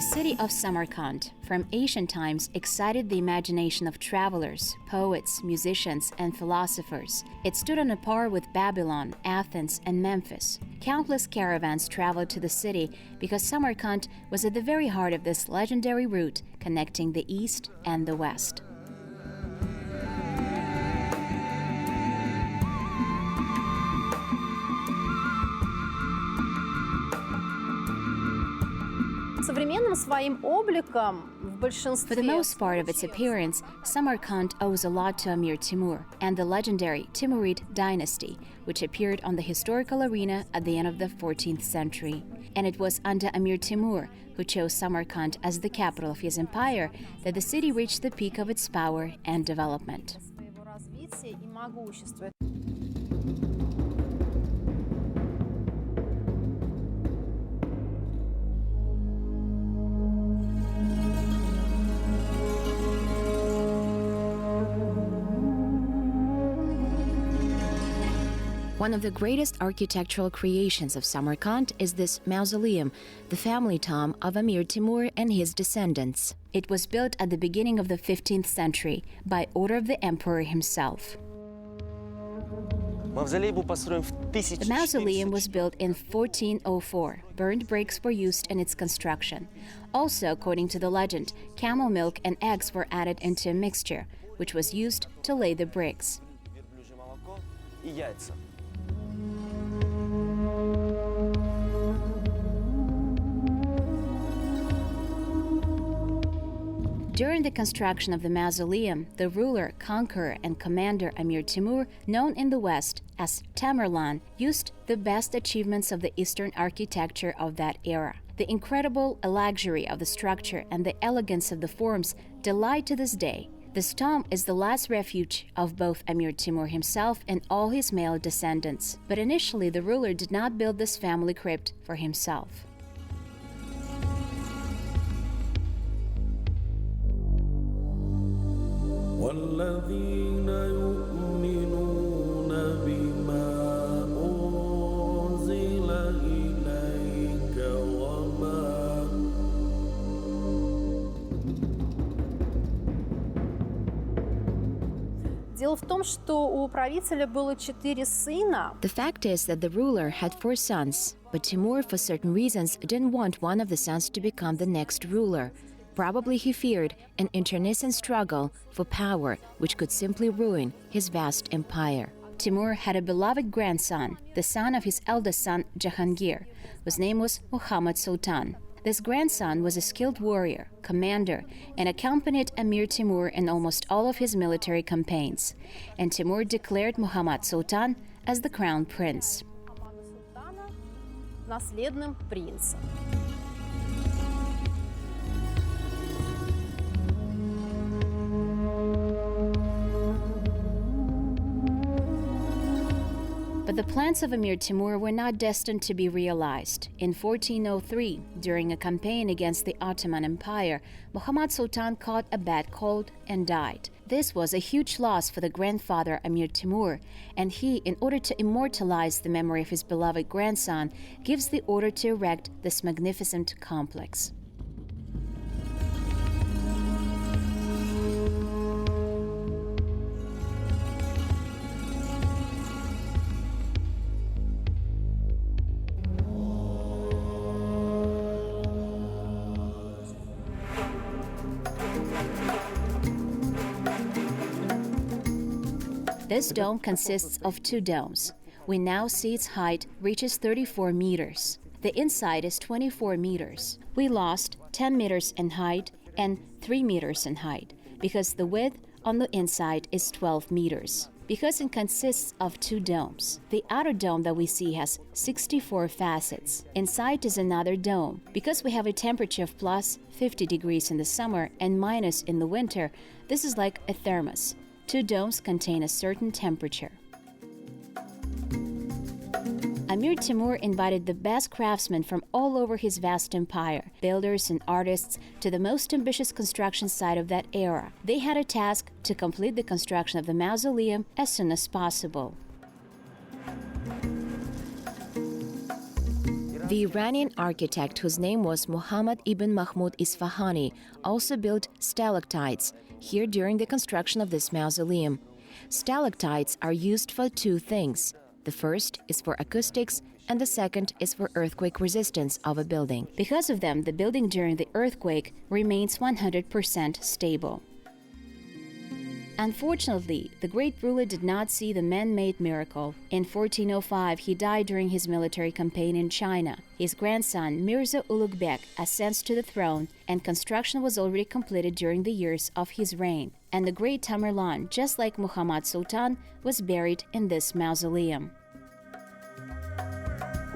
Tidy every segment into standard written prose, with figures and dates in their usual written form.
The city of Samarkand, from ancient times, excited the imagination of travelers, poets, musicians, and philosophers. It stood on a par with Babylon, Athens, and Memphis. Countless caravans traveled to the city because Samarkand was at the very heart of this legendary route connecting the East and the West. For the most part of its appearance, Samarkand owes a lot to Amir Timur and the legendary Timurid dynasty, which appeared on the historical arena at the end of the 14th century. And it was under Amir Timur, who chose Samarkand as the capital of his empire, that the city reached the peak of its power and development. One of the greatest architectural creations of Samarkand is this mausoleum, the family tomb of Amir Timur and his descendants. It was built at the beginning of the 15th century by order of the emperor himself. The mausoleum was built in 1404. Burned bricks were used in its construction. Also, according to the legend, camel milk and eggs were added into a mixture, which was used to lay the bricks. During the construction of the mausoleum, the ruler, conqueror, and commander Amir Timur, known in the West as Tamerlan, used the best achievements of the Eastern architecture of that era. The incredible luxury of the structure and the elegance of the forms delight to this day. This tomb is the last refuge of both Amir Timur himself and all his male descendants. But initially, the ruler did not build this family crypt for himself. والذين يؤمنون بما أنزل إليك وما Дело в том, что у правителя было 4 сына. The fact is that the ruler had 4 sons, but Timur, for certain reasons, didn't want one of the sons to become the next ruler. Probably he feared an internecine struggle for power which could simply ruin his vast empire. Timur had a beloved grandson, the son of his eldest son Jahangir, whose name was Muhammad Sultan. This grandson was a skilled warrior, commander, and accompanied Amir Timur in almost all of his military campaigns. And Timur declared Muhammad Sultan as the crown prince. Наследным принцем. But the plans of Amir Timur were not destined to be realized. In 1403, during a campaign against the Ottoman Empire, Muhammad Sultan caught a bad cold and died. This was a huge loss for the grandfather Amir Timur, and he, in order to immortalize the memory of his beloved grandson, gives the order to erect this magnificent complex. This dome consists of 2 domes. We now see its height reaches 34 meters. The inside is 24 meters. We lost 10 meters in height and 3 meters in height because the width on the inside is 12 meters. Because it consists of 2 domes. The outer dome that we see has 64 facets. Inside is another dome. Because we have a temperature of plus 50 degrees in the summer and minus in the winter, this is like a thermos. 2 domes contain a certain temperature. Amir Timur invited the best craftsmen from all over his vast empire, builders and artists, to the most ambitious construction site of that era. They had a task to complete the construction of the mausoleum as soon as possible. The Iranian architect, whose name was Muhammad ibn Mahmud Isfahani, also built stalactites here during the construction of this mausoleum. Stalactites are used for two things. The first is for acoustics, and the second is for earthquake resistance of a building. Because of them, the building during the earthquake remains 100% stable. Unfortunately, the great ruler did not see the man-made miracle. In 1405, he died during his military campaign in China. His grandson, Mirza Ulugh ascends to the throne, and construction was already completed during the years of his reign. And the great Tamerlan, just like Muhammad Sultan, was buried in this mausoleum.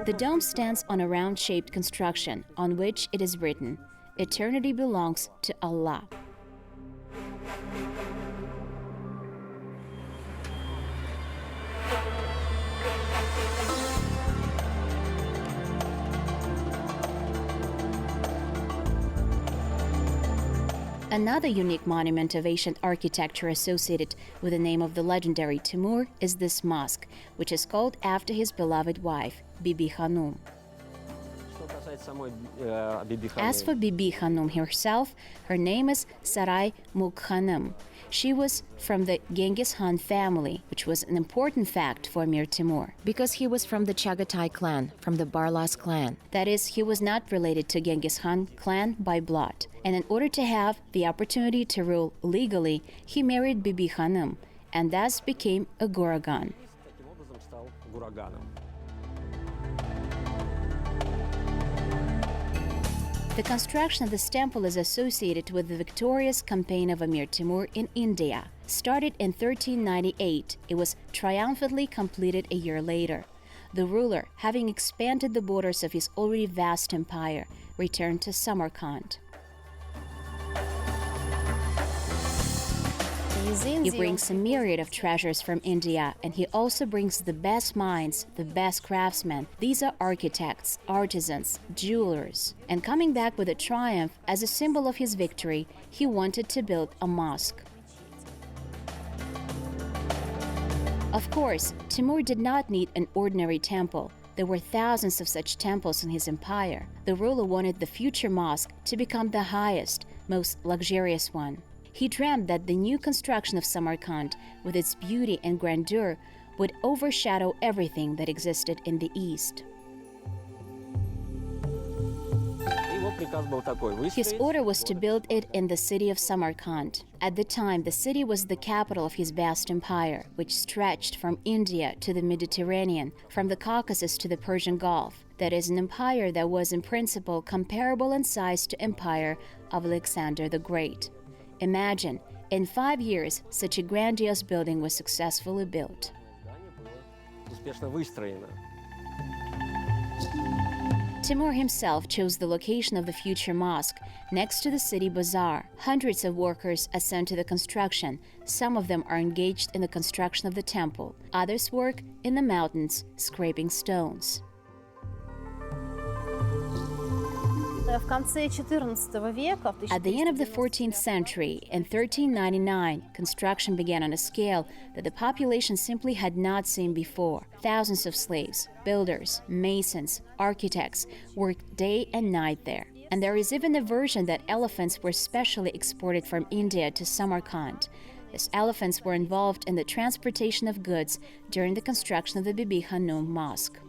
The dome stands on a round-shaped construction on which it is written, "Eternity belongs to Allah." Another unique monument of ancient architecture associated with the name of the legendary Timur is this mosque, which is called after his beloved wife, Bibi Hanum. As for Bibi Hanum herself, her name is Saray Mughanım. She was from the Genghis Khan family, which was an important fact for Mir Timur. Because he was from the Chagatai clan, from the Barlas clan. That is, he was not related to Genghis Khan clan by blood. And in order to have the opportunity to rule legally, he married Bibi Hanım, and thus became a Guragan. The construction of this temple is associated with the victorious campaign of Amir Timur in India. Started in 1398, it was triumphantly completed a year later. The ruler, having expanded the borders of his already vast empire, returned to Samarkand. He brings a myriad of treasures from India, and he also brings the best minds, the best craftsmen. These are architects, artisans, jewelers. And coming back with a triumph, as a symbol of his victory, he wanted to build a mosque. Of course, Timur did not need an ordinary temple. There were thousands of such temples in his empire. The ruler wanted the future mosque to become the highest, most luxurious one. He dreamed that the new construction of Samarkand, with its beauty and grandeur, would overshadow everything that existed in the East. His order was to build it in the city of Samarkand. At the time, the city was the capital of his vast empire, which stretched from India to the Mediterranean, from the Caucasus to the Persian Gulf. That is, an empire that was in principle comparable in size to empire of Alexander the Great. Imagine, in 5 years, such a grandiose building was successfully built. Timur himself chose the location of the future mosque, next to the city bazaar. Hundreds of workers ascend to the construction. Some of them are engaged in the construction of the temple. Others work in the mountains, scraping stones. At the end of the 14th century, in 1399, construction began on a scale that the population simply had not seen before. Thousands of slaves, builders, masons, architects worked day and night there. And there is even a version that elephants were specially exported from India to Samarkand. These elephants were involved in the transportation of goods during the construction of the Bibi Hanum Mosque.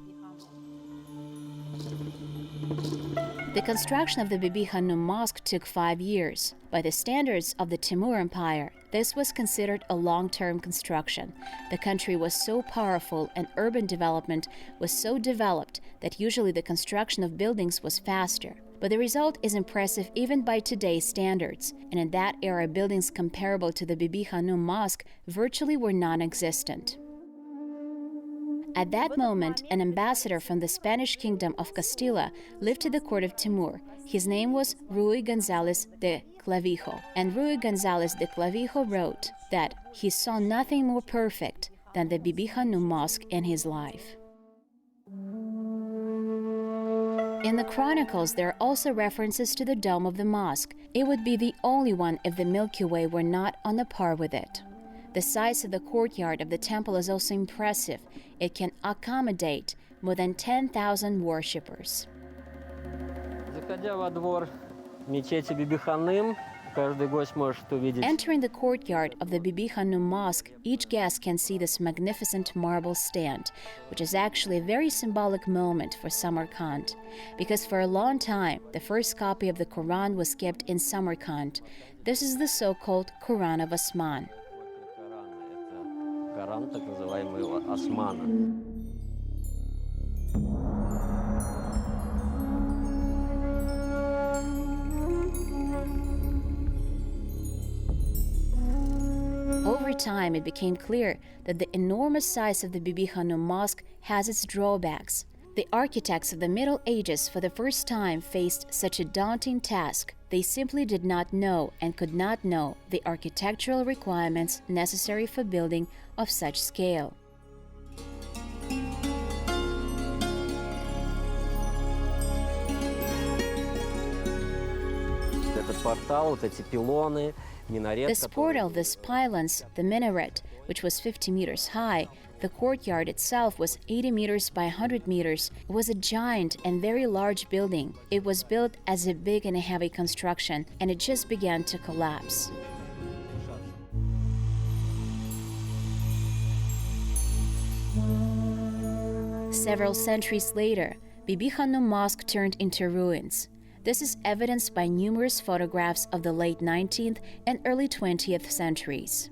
The construction of the Bibi Hanum Mosque took 5 years. By the standards of the Timur Empire, this was considered a long-term construction. The country was so powerful and urban development was so developed that usually the construction of buildings was faster. But the result is impressive even by today's standards, and in that era buildings comparable to the Bibi Hanum Mosque virtually were non-existent. At that moment, an ambassador from the Spanish kingdom of Castilla lived at the court of Timur. His name was Ruy González de Clavijo, and Ruy González de Clavijo wrote that he saw nothing more perfect than the Bibi Hanum Mosque in his life. In the chronicles, there are also references to the dome of the mosque. It would be the only one if the Milky Way were not on a par with it. The size of the courtyard of the temple is also impressive. It can accommodate more than 10,000 worshippers. Заходя во двор мечети Биби-Ханым, каждый гость может увидеть. Entering the courtyard of the Bibi Hanum Mosque, each guest can see this magnificent marble stand, which is actually a very symbolic moment for Samarkand, because for a long time, the first copy of the Quran was kept in Samarkand. This is the so-called Quran of Osman. Это Коран, так называемый Османа. Over time, it became clear that the enormous size of the Bibi Hanum Mosque has its drawbacks. The architects of the Middle Ages for the first time faced such a daunting task. They simply did not know and could not know the architectural requirements necessary for building of such scale. Этот портал, вот эти пилоны, минарет. This portal, these pylons, the minaret, which was 50 meters high, the courtyard itself was 80 meters by 100 meters, was a giant and very large building. It was built as a big and a heavy construction, and it just began to collapse. Several centuries later, Bibi Hanum Mosque turned into ruins. This is evidenced by numerous photographs of the late 19th and early 20th centuries.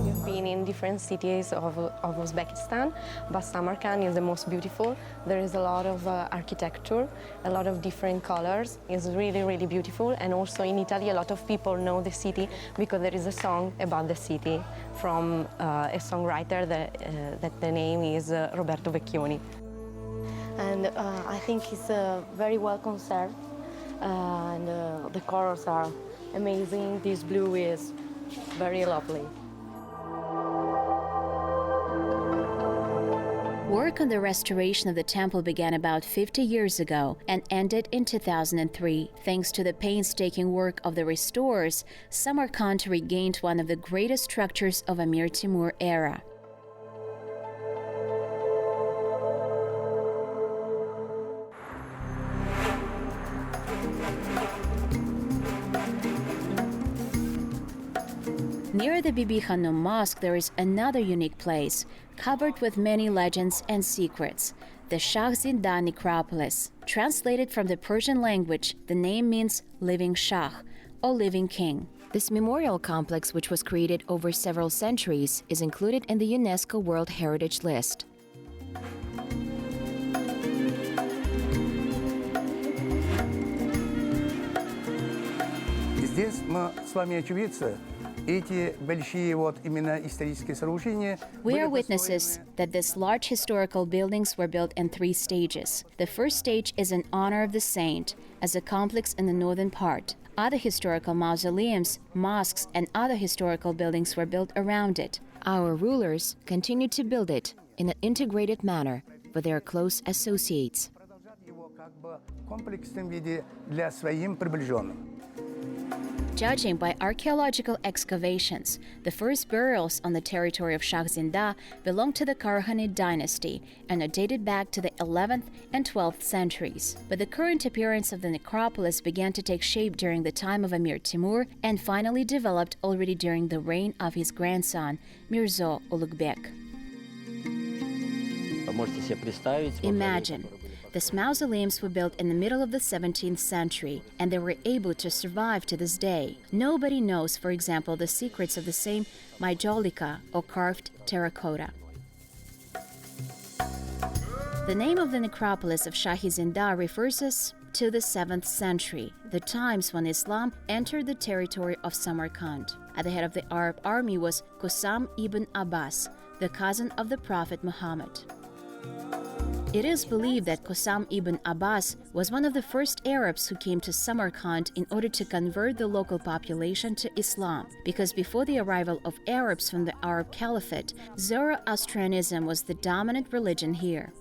We've been in different cities of Uzbekistan, but Samarkand is the most beautiful. There is a lot of architecture, a lot of different colors. It's really, really beautiful. And also in Italy, a lot of people know the city because there is a song about the city from a songwriter that the name is Roberto Vecchioni. And I think it's very well conserved, and the colors are amazing. This blue is very lovely. Work on the restoration of the temple began about 50 years ago and ended in 2003. Thanks to the painstaking work of the restorers, Samarkand regained one of the greatest structures of Amir Timur era. Near the Bibi Hanum Mosque, there is another unique place, covered with many legends and secrets, the Shah Zinda necropolis. Translated from the Persian language, the name means living Shah, or living king. This memorial complex, which was created over several centuries, is included in the UNESCO World Heritage List. Здесь мы с вами очевидцы. Эти большие именно исторические сооружения. We are witnesses that these large historical buildings were built in 3 stages. The first stage is in honor of the saint, as a complex in the northern part. Other historical mausoleums, mosques, and other historical buildings were built around it. Our rulers continued to build it in an integrated manner for their close associates. Продолжать его в комплексном виде для своим приближенным. Judging by archaeological excavations, the first burials on the territory of Shah Zinda belong to the Karahanid dynasty and are dated back to the 11th and 12th centuries. But the current appearance of the necropolis began to take shape during the time of Amir Timur and finally developed already during the reign of his grandson, Mirzo Ulugh-Bek. Можете себе представить. Imagine. These mausoleums were built in the middle of the 17th century, and they were able to survive to this day. Nobody knows, for example, the secrets of the same majolika, or carved terracotta. The name of the necropolis of Shah Zinda refers us to the 7th century, the times when Islam entered the territory of Samarkand. At the head of the Arab army was Qusam ibn Abbas, the cousin of the Prophet Muhammad. It is believed that Qusam ibn Abbas was one of the first Arabs who came to Samarkand in order to convert the local population to Islam, because before the arrival of Arabs from the Arab Caliphate, Zoroastrianism was the dominant religion here.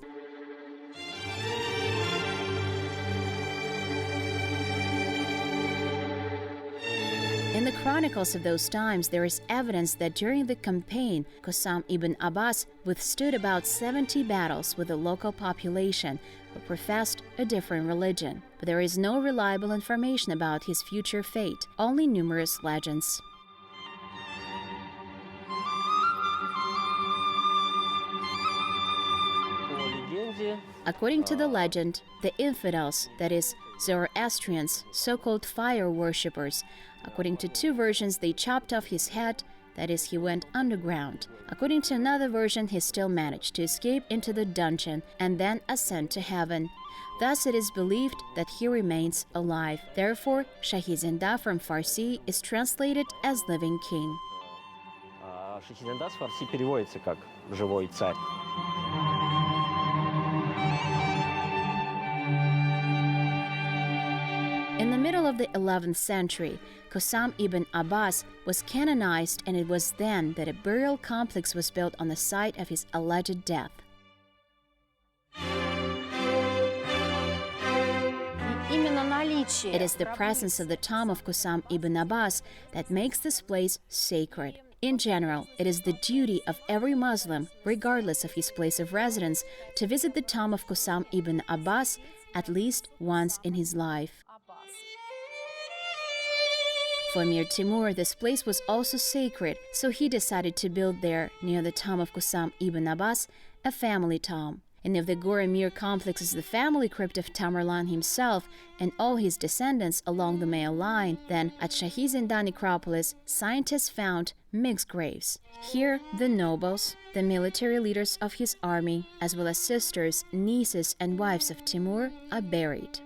In the chronicles of those times, there is evidence that during the campaign, Qasim ibn Abbas withstood about 70 battles with the local population who professed a different religion. But there is no reliable information about his future fate, only numerous legends. According to the legend, the infidels, that is, Zoroastrians, so-called fire worshippers, according to two versions, they chopped off his head, that is, he went underground. According to another version, he still managed to escape into the dungeon and then ascend to heaven. Thus, it is believed that he remains alive. Therefore, Shahizinda from Farsi is translated as living king. Шахизанда с фарси переводится как «живой царь». In the middle of the 11th century, Qasim ibn Abbas was canonized, and it was then that a burial complex was built on the site of his alleged death. It is the presence of the tomb of Qasim ibn Abbas that makes this place sacred. In general, it is the duty of every Muslim, regardless of his place of residence, to visit the tomb of Qasim ibn Abbas at least once in his life. For Emir Timur, this place was also sacred, so he decided to build there, near the tomb of Qasim ibn Abbas, a family tomb. And if the Gur Emir complex is the family crypt of Tamerlan himself and all his descendants along the male line, then at Shahizinda necropolis, scientists found mixed graves. Here, the nobles, the military leaders of his army, as well as sisters, nieces, and wives of Timur, are buried.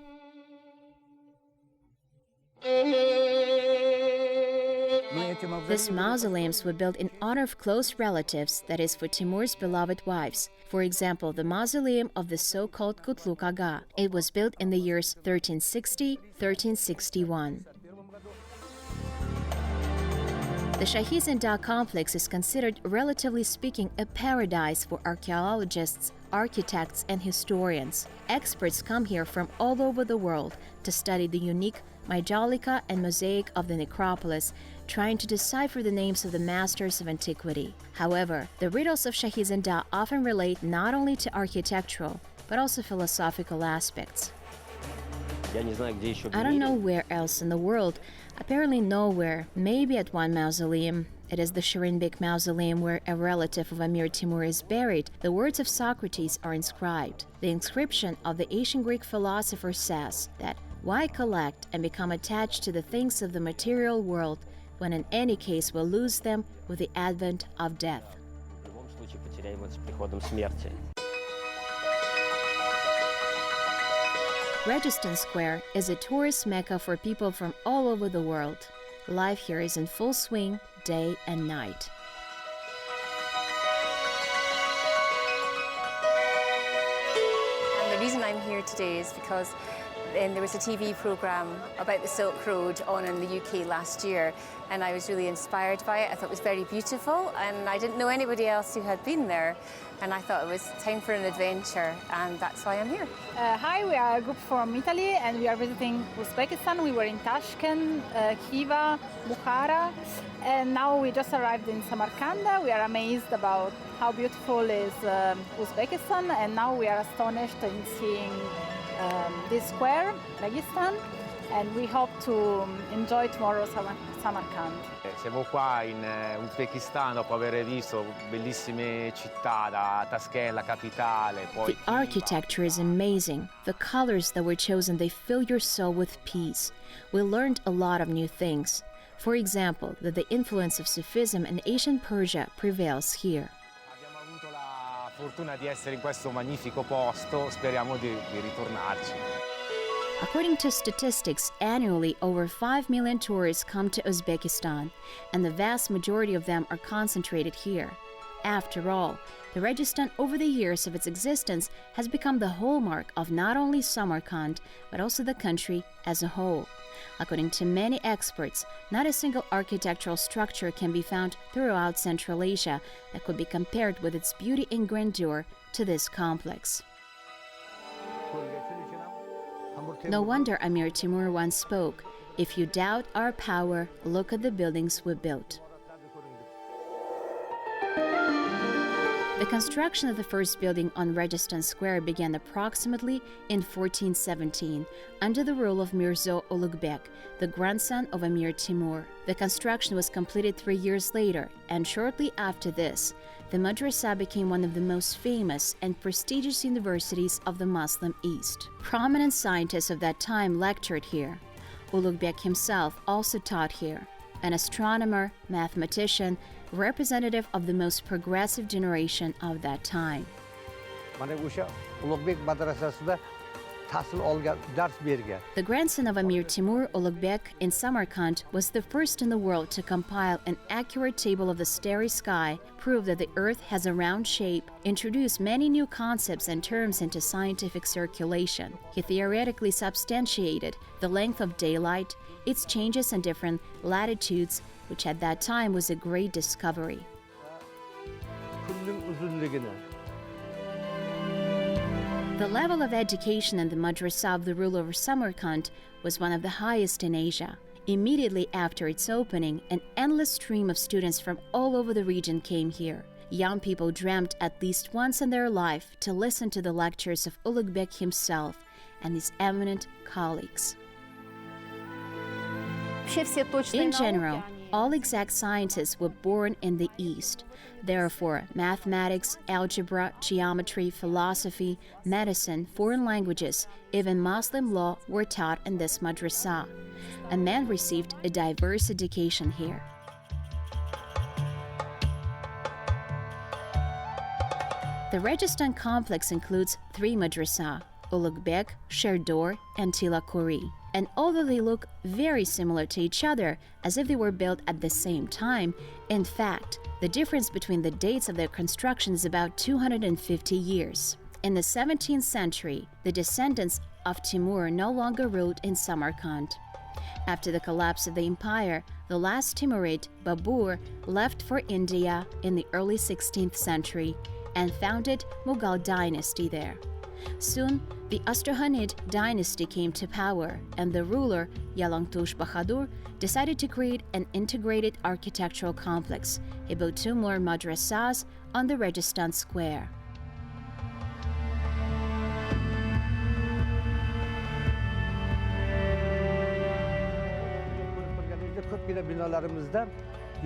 These mausoleums were built in honor of close relatives, that is, for Timur's beloved wives. For example, the mausoleum of the so-called Kutluk Aga. It was built in the years 1360-1361. The Shahizinda complex is considered, relatively speaking, a paradise for archaeologists, architects, and historians. Experts come here from all over the world to study the unique majolica and mosaic of the necropolis, trying to decipher the names of the masters of antiquity. However, the riddles of Shahizinda often relate not only to architectural, but also philosophical aspects. I don't know where else in the world, apparently nowhere, maybe at one mausoleum. It is the Shirinbek mausoleum where a relative of Emir Timur is buried. The words of Socrates are inscribed. The inscription of the ancient Greek philosopher says that why collect and become attached to the things of the material world when in any case we'll lose them with the advent of death? Registan Square is a tourist mecca for people from all over the world. Life here is in full swing, day and night. And the reason I'm here today is because there was a TV program about the Silk Road on in the UK last year, and I was really inspired by it. I thought it was very beautiful, and I didn't know anybody else who had been there, and I thought it was time for an adventure, and that's why I'm here. Hi, we are a group from Italy, and we are visiting Uzbekistan. We were in Tashkent, Khiva, Bukhara, and now we just arrived in Samarkand. We are amazed about how beautiful is Uzbekistan, and now we are astonished in seeing this square, Registan, and we hope to enjoy tomorrow Samarkand. Siamo qua in Uzbekistan dopo aver visto bellissime città da Tashkent, la capitale. The architecture is amazing. The colors that were chosen, they fill your soul with peace. We learned a lot of new things. For example, that the influence of Sufism in ancient Persia prevails here. Fortuna di essere in questo magnifico posto, speriamo di ritornarci. According to statistics, annually over 5 million tourists come to Uzbekistan, and the vast majority of them are concentrated here. After all, the Registan over the years of its existence has become the hallmark of not only Samarkand, but also the country as a whole. According to many experts, not a single architectural structure can be found throughout Central Asia that could be compared with its beauty and grandeur to this complex. No wonder Emir Timur once spoke, If you doubt our power, look at the buildings we built. The construction of the first building on Registan Square began approximately in 1417 under the rule of Mirzo Ulugbek, the grandson of Emir Timur. The construction was completed 3 years later, and shortly after this, the madrasa became one of the most famous and prestigious universities of the Muslim East. Prominent scientists of that time lectured here. Ulugbek himself also taught here. An astronomer, mathematician, representative of the most progressive generation of that time. The grandson of Emir Timur, Ulugbek, in Samarkand, was the first in the world to compile an accurate table of the starry sky, prove that the Earth has a round shape, introduce many new concepts and terms into scientific circulation. He theoretically substantiated the length of daylight, its changes in different latitudes, which at that time was a great discovery. The level of education in the madrasa of the ruler of Samarkand was one of the highest in Asia. Immediately after its opening, an endless stream of students from all over the region came here. Young people dreamt at least once in their life to listen to the lectures of Ulugbek himself and his eminent colleagues. In general, all exact sciences were born in the East. Therefore, mathematics, algebra, geometry, philosophy, medicine, foreign languages, even Muslim law were taught in this madrasa. A man received a diverse education here. The Registan complex includes 3 madrasa: Ulugbek, Sherdor, and Tilakuri. And although they look very similar to each other, as if they were built at the same time, in fact, the difference between the dates of their construction is about 250 years. In the 17th century, the descendants of Timur no longer ruled in Samarkand. After the collapse of the empire, the last Timurid, Babur, left for India in the early 16th century and founded Mughal dynasty there. Soon, the Astrahanid dynasty came to power, and the ruler, Yalangtush Bahadur, decided to create an integrated architectural complex. He built 2 more madrasas on the Registan Square.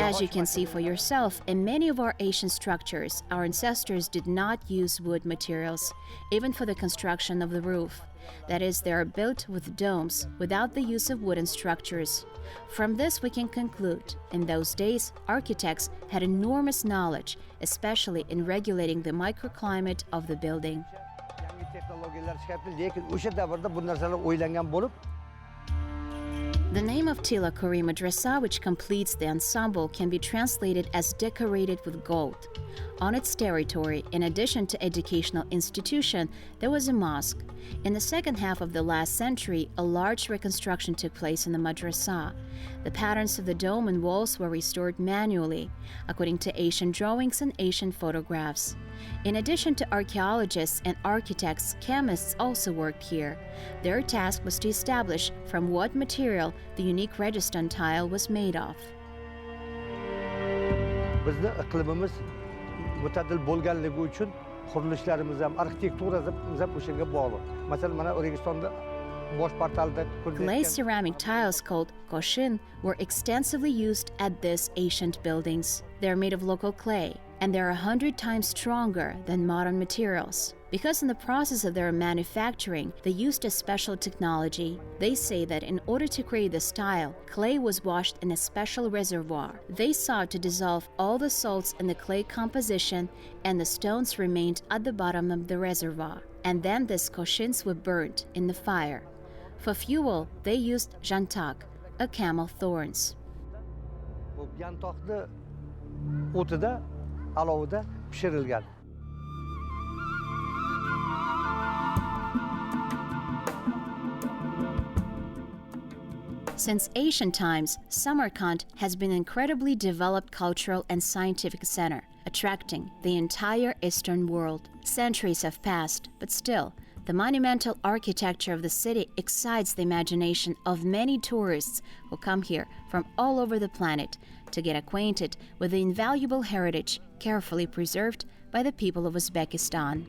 As you can see for yourself, in many of our Asian structures, our ancestors did not use wood materials, even for the construction of the roof. That is, they are built with domes, without the use of wooden structures. From this we can conclude, in those days, architects had enormous knowledge, especially in regulating the microclimate of the building. The name of Tilakuri Madrasa, which completes the ensemble, can be translated as decorated with gold. On its territory, in addition to educational institution, there was a mosque. In the second half of the last century, a large reconstruction took place in the madrasa. The patterns of the dome and walls were restored manually, according to Asian drawings and Asian photographs. In addition to archaeologists and architects, chemists also worked here. Their task was to establish from what material the unique Registan tile was made of. Clay ceramic tiles called koshin were extensively used at these ancient buildings. They are made of local clay, and they are 100 times stronger than modern materials. Because in the process of their manufacturing, they used a special technology. They say that in order to create this tile, clay was washed in a special reservoir. They sought to dissolve all the salts in the clay composition, and the stones remained at the bottom of the reservoir. And then these koshins were burnt in the fire. For fuel, they used jantak, a camel thorns. Since ancient times, Samarkand has been an incredibly developed cultural and scientific center, attracting the entire Eastern world. Centuries have passed, but still, The monumental architecture of the city excites the imagination of many tourists who come here from all over the planet to get acquainted with the invaluable heritage carefully preserved by the people of Uzbekistan.